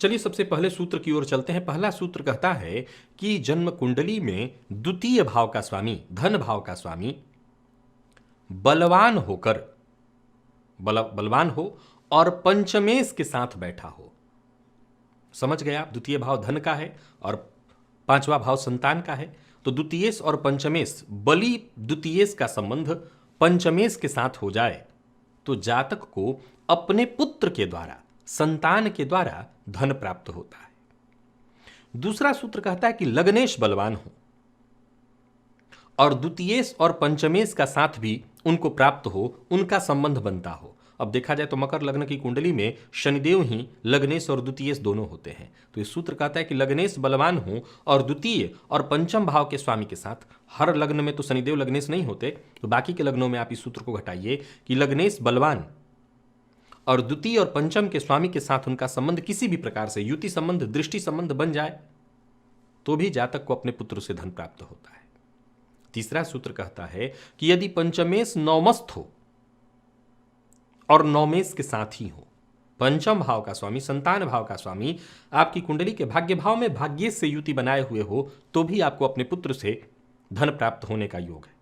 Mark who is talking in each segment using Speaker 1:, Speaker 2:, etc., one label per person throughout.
Speaker 1: चलिए सबसे पहले सूत्र की ओर चलते हैं। पहला सूत्र कहता है कि जन्म कुंडली में द्वितीय भाव का स्वामी, धन भाव का स्वामी बलवान होकर, बलवान हो और पंचमेश के साथ बैठा हो। समझ गए आप? द्वितीय भाव धन का है और पांचवा भाव संतान का है। तो द्वितीयेश और पंचमेश, बली द्वितीयेश का संबंध पंचमेश के साथ हो जाए तो जातक को अपने पुत्र के द्वारा, संतान के द्वारा धन प्राप्त होता है। दूसरा सूत्र कहता है कि लग्नेश बलवान हो और द्वितीयेश और पंचमेश का साथ भी उनको प्राप्त हो, उनका संबंध बनता हो। अब देखा जाए तो मकर लग्न की कुंडली में शनिदेव ही लग्नेश और द्वितीयेश दोनों होते हैं। तो इस सूत्र कहता है कि लग्नेश बलवान हो और द्वितीय और पंचम भाव के स्वामी के साथ, हर लग्न में तो शनिदेव लग्नेश नहीं होते, तो बाकी के लग्नों में आप इस सूत्र को घटाइए कि लग्नेश बलवान और द्वितीय और पंचम के स्वामी के साथ उनका संबंध किसी भी प्रकार से युति संबंध, दृष्टि संबंध बन जाए तो भी जातक को अपने पुत्र से धन प्राप्त होता है। तीसरा सूत्र कहता है कि यदि पंचमेश नवमस्थ हो और नवमेश के साथ ही हो, पंचम भाव का स्वामी, संतान भाव का स्वामी आपकी कुंडली के भाग्य भाव में भाग्येश से युति बनाए हुए हो तो भी आपको अपने पुत्र से धन प्राप्त होने का योग है।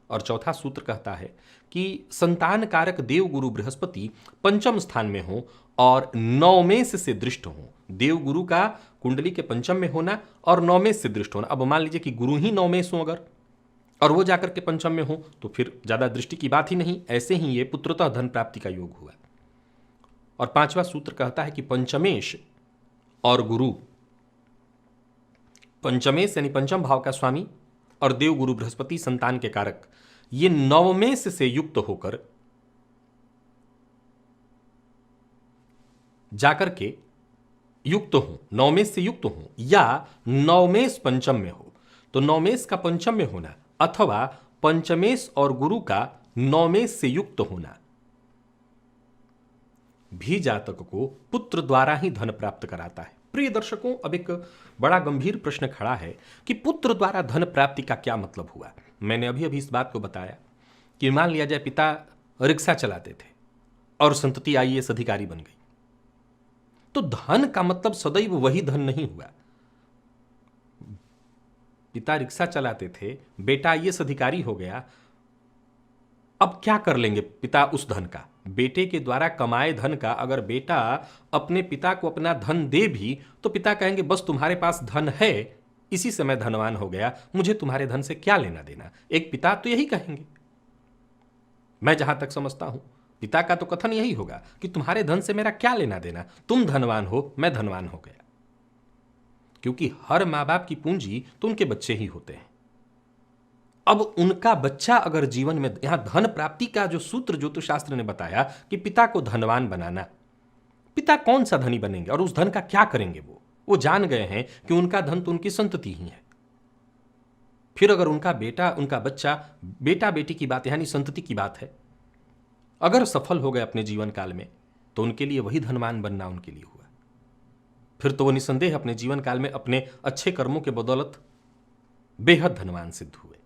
Speaker 1: और चौथा सूत्र कहता है कि संतान कारक देव गुरु बृहस्पति पंचम स्थान में हो और नवमेश से दृष्ट हो। देव गुरु का कुंडली के पंचम में होना और नवमेश से दृष्ट होना। अब मान लीजिए कि गुरु ही नवमेश हो अगर, और वो जाकर के पंचम में हो तो फिर ज्यादा दृष्टि की बात ही नहीं। ऐसे ही ये पुत्रतः धन प्राप्ति का योग हुआ। और पांचवा सूत्र कहता है कि पंचमेश और गुरु, पंचमेश यानी पंचम भाव का स्वामी और देव गुरु बृहस्पति संतान के कारक, ये नवमेश से युक्त होकर जाकर के युक्त हो, नवमेश से युक्त हो या नवमेश पंचम में हो। तो नवमेश का पंचम में होना अथवा पंचमेश और गुरु का नवमेश से युक्त होना भी जातक को पुत्र द्वारा ही धन प्राप्त कराता है। प्रिय दर्शकों, अब एक बड़ा गंभीर प्रश्न खड़ा है कि पुत्र द्वारा धन प्राप्ति का क्या मतलब हुआ। मैंने अभी अभी इस बात को बताया कि मान लिया जाए पिता रिक्शा चलाते थे और संतति आईएएस अधिकारी बन गई, तो धन का मतलब सदैव वही धन नहीं हुआ। पिता रिक्शा चलाते थे, बेटा आईएएस अधिकारी हो गया, अब क्या कर लेंगे पिता उस धन का? बेटे के द्वारा कमाए धन का अगर बेटा अपने पिता को अपना धन दे भी तो पिता कहेंगे बस तुम्हारे पास धन है, इसी से मैं धनवान हो गया, मुझे तुम्हारे धन से क्या लेना देना। एक पिता तो यही कहेंगे। मैं जहां तक समझता हूं पिता का तो कथन यही होगा कि तुम्हारे धन से मेरा क्या लेना देना, तुम धनवान हो, मैं धनवान हो गया। क्योंकि हर मां बाप की पूंजी तो उनके बच्चे ही होते हैं। अब उनका बच्चा अगर जीवन में, यहां धन प्राप्ति का जो सूत्र ज्योतिष शास्त्र ने बताया कि पिता को धनवान बनाना, पिता कौन सा धनी बनेंगे और उस धन का क्या करेंगे? वो जान गए हैं कि उनका धन तो उनकी संतति ही है। फिर अगर उनका बेटा, उनका बच्चा, बेटा बेटी की बात यानी संतति की बात है, अगर सफल हो गए अपने जीवन काल में तो उनके लिए वही धनवान बनना उनके लिए हुआ। फिर तो वो निसंदेह अपने जीवन काल में अपने अच्छे कर्मों के बदौलत बेहद धनवान सिद्ध हुए।